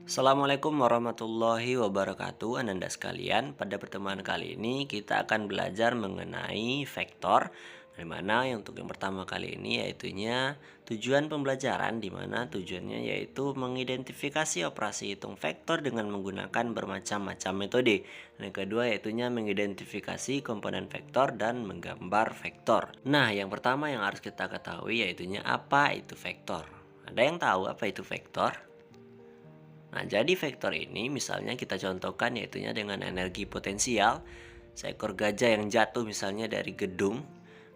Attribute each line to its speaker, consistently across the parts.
Speaker 1: Assalamualaikum warahmatullahi wabarakatuh Ananda sekalian. Pada pertemuan kali ini kita akan belajar mengenai vektor, di mana untuk yang pertama kali ini yaitunya tujuan pembelajaran, di mana tujuannya yaitu mengidentifikasi operasi hitung vektor dengan menggunakan bermacam-macam metode. Dan yang kedua yaitunya mengidentifikasi komponen vektor dan menggambar vektor. Nah, yang pertama yang harus kita ketahui yaitunya apa itu vektor. Ada yang tahu apa itu vektor? Nah, jadi vektor ini misalnya kita contohkan yaitunya dengan energi potensial seekor gajah yang jatuh misalnya dari gedung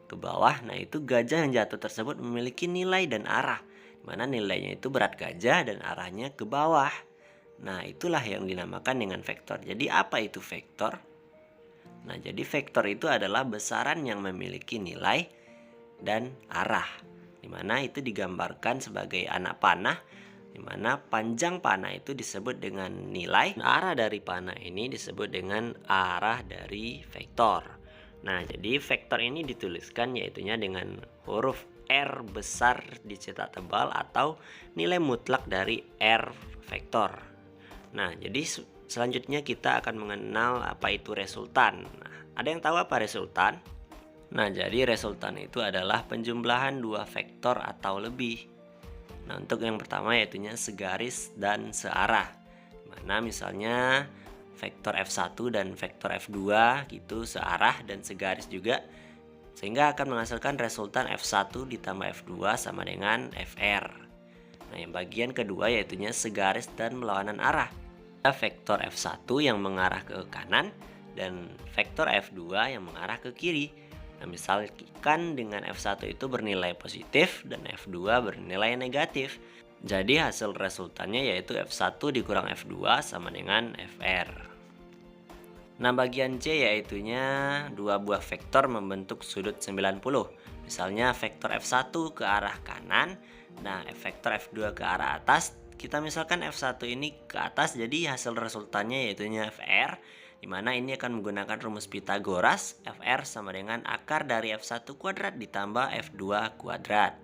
Speaker 1: ke bawah. Nah, itu gajah yang jatuh tersebut memiliki nilai dan arah, di mana nilainya itu berat gajah dan arahnya ke bawah. Nah, itulah yang dinamakan dengan vektor. Jadi apa itu vektor? Nah, jadi vektor itu adalah besaran yang memiliki nilai dan arah, di mana itu digambarkan sebagai anak panah, di mana panjang panah itu disebut dengan nilai, arah dari panah ini disebut dengan arah dari vektor. Nah, jadi vektor ini dituliskan yaitunya dengan huruf R besar dicetak tebal atau nilai mutlak dari R vektor. Nah, jadi selanjutnya kita akan mengenal apa itu resultan. Nah, ada yang tahu apa resultan? Nah, jadi resultan itu adalah penjumlahan dua vektor atau lebih. Nah, untuk yang pertama yaitunya segaris dan searah. Mana misalnya vektor F1 dan vektor F2 gitu searah dan segaris juga. Sehingga akan menghasilkan resultan F1 ditambah F2 sama dengan Fr. Nah, yang bagian kedua yaitunya segaris dan berlawanan arah. Vektor F1 yang mengarah ke kanan dan vektor F2 yang mengarah ke kiri. Nah, misalkan dengan F1 itu bernilai positif dan F2 bernilai negatif. Jadi hasil resultannya yaitu F1 dikurang F2 sama dengan Fr. Nah, bagian C yaitunya dua buah vektor membentuk sudut 90. Misalnya vektor F1 ke arah kanan, nah vektor F2 ke arah atas. Kita misalkan F1 ini ke atas, jadi hasil resultannya yaitunya Fr, di mana ini akan menggunakan rumus Pitagoras. Fr sama dengan akar dari F1 kuadrat ditambah F2 kuadrat.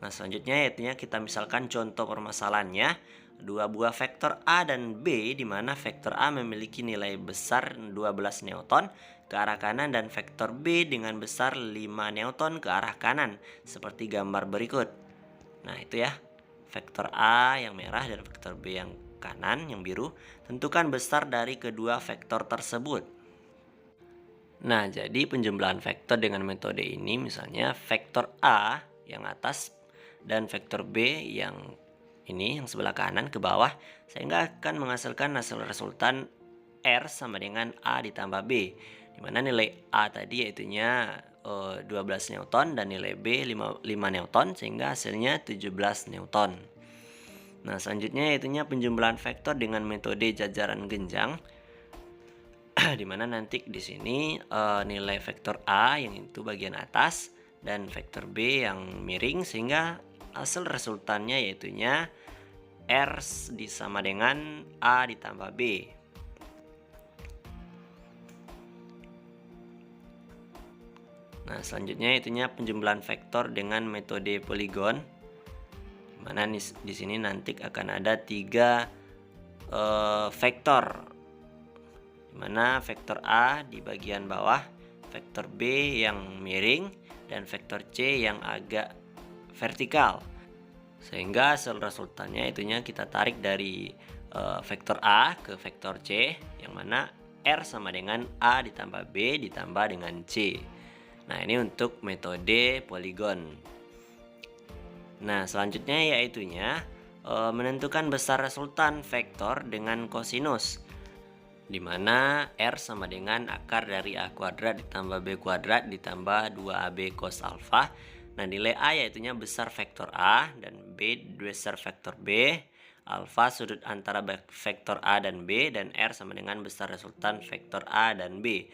Speaker 1: Nah, selanjutnya yaitunya kita misalkan contoh permasalahannya. Dua buah vektor A dan B, di mana vektor A memiliki nilai besar 12 Newton ke arah kanan dan vektor B dengan besar 5 Newton ke arah kanan, seperti gambar berikut. Nah, itu ya. Vektor A yang merah dan vektor B yang kanan yang biru. Tentukan besar dari kedua vektor tersebut. Nah, jadi penjumlahan vektor dengan metode ini misalnya vektor A yang atas dan vektor B yang ini yang sebelah kanan ke bawah, sehingga akan menghasilkan hasil resultan R sama dengan A ditambah B, di mana nilai A tadi yaitunya 12 Newton dan nilai B 5 Newton, sehingga hasilnya 17 Newton. Nah, selanjutnya yaitunya penjumlahan vektor dengan metode jajaran genjang, di mana nanti di sini nilai vektor A yang itu bagian atas dan vektor B yang miring, sehingga hasil resultannya yaitunya R sama dengan A ditambah B. Nah, selanjutnya itunya penjumlahan vektor dengan metode poligon, mana di sini nanti akan ada 3 vektor, di mana vektor A di bagian bawah, vektor B yang miring, dan vektor C yang agak vertikal. Sehingga hasil resultannya itunya kita tarik dari vektor A ke vektor C, yang mana R sama dengan A ditambah B ditambah dengan C. Nah, ini untuk metode poligon. Nah, selanjutnya yaitunya menentukan besar resultan vektor dengan kosinus, di mana R sama dengan akar dari A kuadrat ditambah B kuadrat ditambah 2AB cos alfa. Nah, nilai A yaitunya besar vektor A dan B besar vektor B, alfa sudut antara vektor A dan B, dan R sama dengan besar resultan vektor A dan B.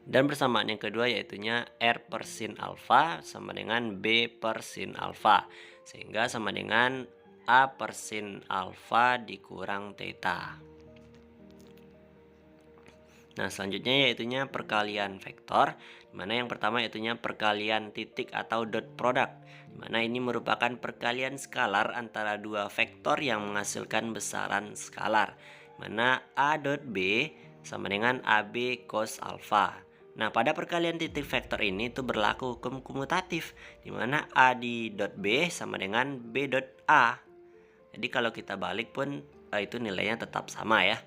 Speaker 1: Dan persamaan yang kedua yaitunya R per sin alfa sama dengan B per sin alfa, sehingga sama dengan A per sin alfa dikurang theta. Nah, selanjutnya yaitunya perkalian vektor, di mana yang pertama yaitunya perkalian titik atau dot product, di mana ini merupakan perkalian skalar antara dua vektor yang menghasilkan besaran skalar, di mana A dot B sama dengan AB cos alpha. Nah, pada perkalian titik vektor ini itu berlaku hukum komutatif, di mana A di dot B sama dengan B dot A. Jadi kalau kita balik pun itu nilainya tetap sama ya.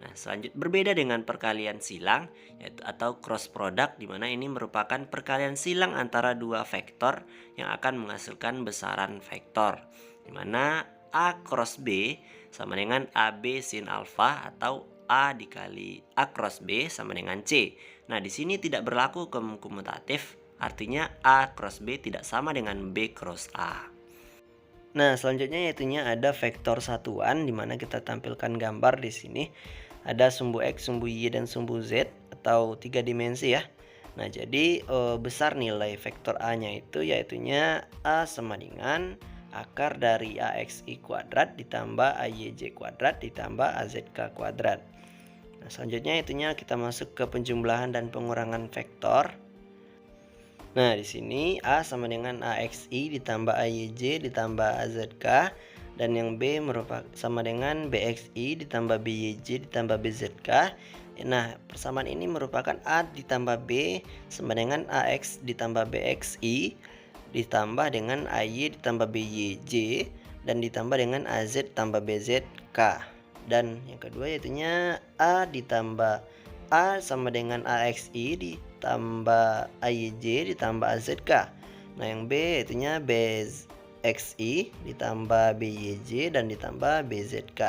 Speaker 1: Nah, selanjutnya berbeda dengan perkalian silang yaitu atau cross product, di mana ini merupakan perkalian silang antara dua vektor yang akan menghasilkan besaran vektor. Di mana A cross B sama dengan AB sin alpha atau A dikali A cross B sama dengan C. Nah, di sini tidak berlaku komutatif, artinya A cross B tidak sama dengan B cross A. Nah, selanjutnya yaitunya ada vektor satuan, di mana kita tampilkan gambar di sini. Ada sumbu X, sumbu Y, dan sumbu Z atau 3 dimensi ya. Nah, jadi besar nilai vektor A-nya itu yaitunya A sama dengan akar dari AXI kuadrat ditambah AYJ kuadrat ditambah AZK kuadrat. Nah, selanjutnya itunya kita masuk ke penjumlahan dan pengurangan vektor. Nah, di sini A sama dengan AXI ditambah AYJ ditambah AZK, dan yang B merupakan sama dengan BXI ditambah BYJ ditambah BZK. Nah, persamaan ini merupakan A ditambah B sama dengan AX ditambah BXI ditambah dengan AY ditambah BYJ dan ditambah dengan AZ tambah BZK. Dan yang kedua yaitunya A ditambah A sama dengan AXI ditambah AYJ ditambah AZK. Nah, yang B yaitunya BXI ditambah BYJ dan ditambah BZK.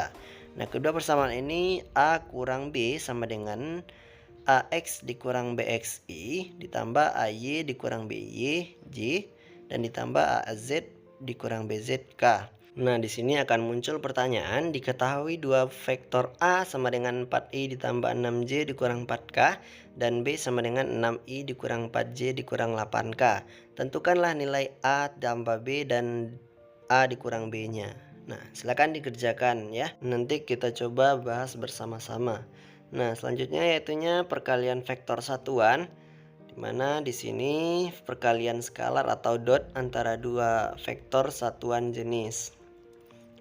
Speaker 1: Nah, kedua persamaan ini A kurang B sama dengan AX dikurang BXI ditambah AY dikurang BYJ dan ditambah AZ dikurang BZK. Nah, di sini akan muncul pertanyaan, diketahui dua vektor A sama dengan 4i ditambah 6j dikurang 4k dan B sama dengan 6i dikurang 4j dikurang 8k. Tentukanlah nilai A tambah B dan A dikurang B-nya. Nah, silakan dikerjakan ya. Nanti kita coba bahas bersama-sama. Nah, selanjutnya yaitunya perkalian vektor satuan, di mana di sini perkalian skalar atau dot antara dua vektor satuan jenis.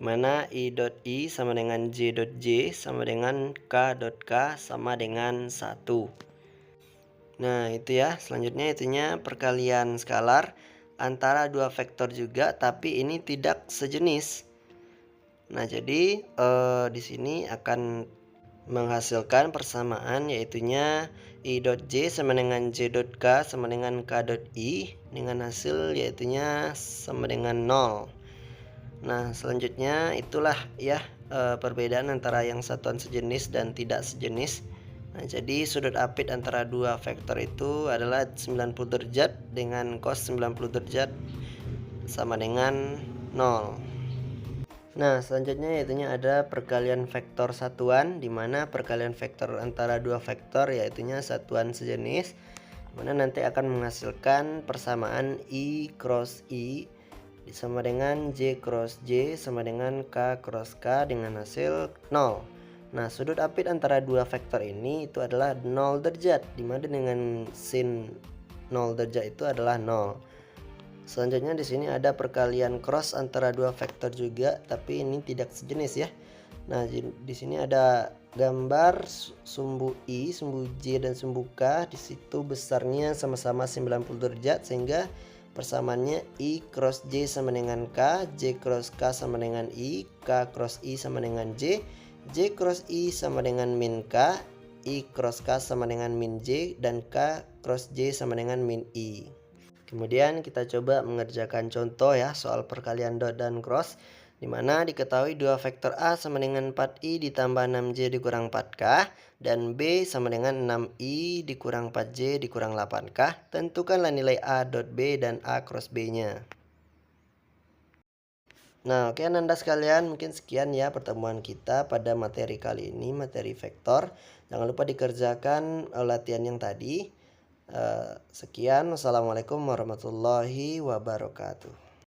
Speaker 1: Mana I dot I sama dengan J dot J sama dengan K dot K sama dengan 1. Nah, itu ya. Selanjutnya itunya perkalian skalar antara dua vektor juga, tapi ini tidak sejenis. Nah, jadi di sini akan menghasilkan persamaan, yaitunya I dot J sama dengan J dot K sama dengan K dot I dengan hasil yaitunya sama dengan 0. Nah, selanjutnya itulah ya perbedaan antara yang satuan sejenis dan tidak sejenis. Nah, jadi sudut apit antara dua vektor itu adalah 90 derajat dengan cos 90 derajat sama dengan 0. Nah, selanjutnya yaitunya ada perkalian vektor satuan, di mana perkalian vektor antara dua vektor yaitunya satuan sejenis, di mana nanti akan menghasilkan persamaan I cross I sama dengan J cross J sama dengan K cross K dengan hasil 0. Nah, sudut apit antara dua vektor ini itu adalah 0 derajat, dimana dengan sin 0 derajat itu adalah 0. Selanjutnya di sini ada perkalian cross antara dua vektor juga, tapi ini tidak sejenis ya. Nah, di sini ada gambar sumbu I, sumbu J dan sumbu K. Di situ besarnya sama-sama 90 derajat, sehingga persamaannya I cross J sama dengan K, J cross K sama dengan I, K cross I sama dengan J, J cross I sama dengan min K, I cross K sama dengan min J, dan K cross J sama dengan min I. Kemudian kita coba mengerjakan contoh ya soal perkalian dot dan cross, di mana diketahui dua vektor A sama dengan 4i ditambah 6j dikurang 4k dan B sama dengan 6i dikurang 4j dikurang 8k. Tentukanlah nilai A dot B dan A cross B-nya. Nah, oke Ananda sekalian, mungkin sekian ya pertemuan kita pada materi kali ini, materi vektor. Jangan lupa dikerjakan latihan yang tadi. Sekian, wassalamualaikum warahmatullahi wabarakatuh.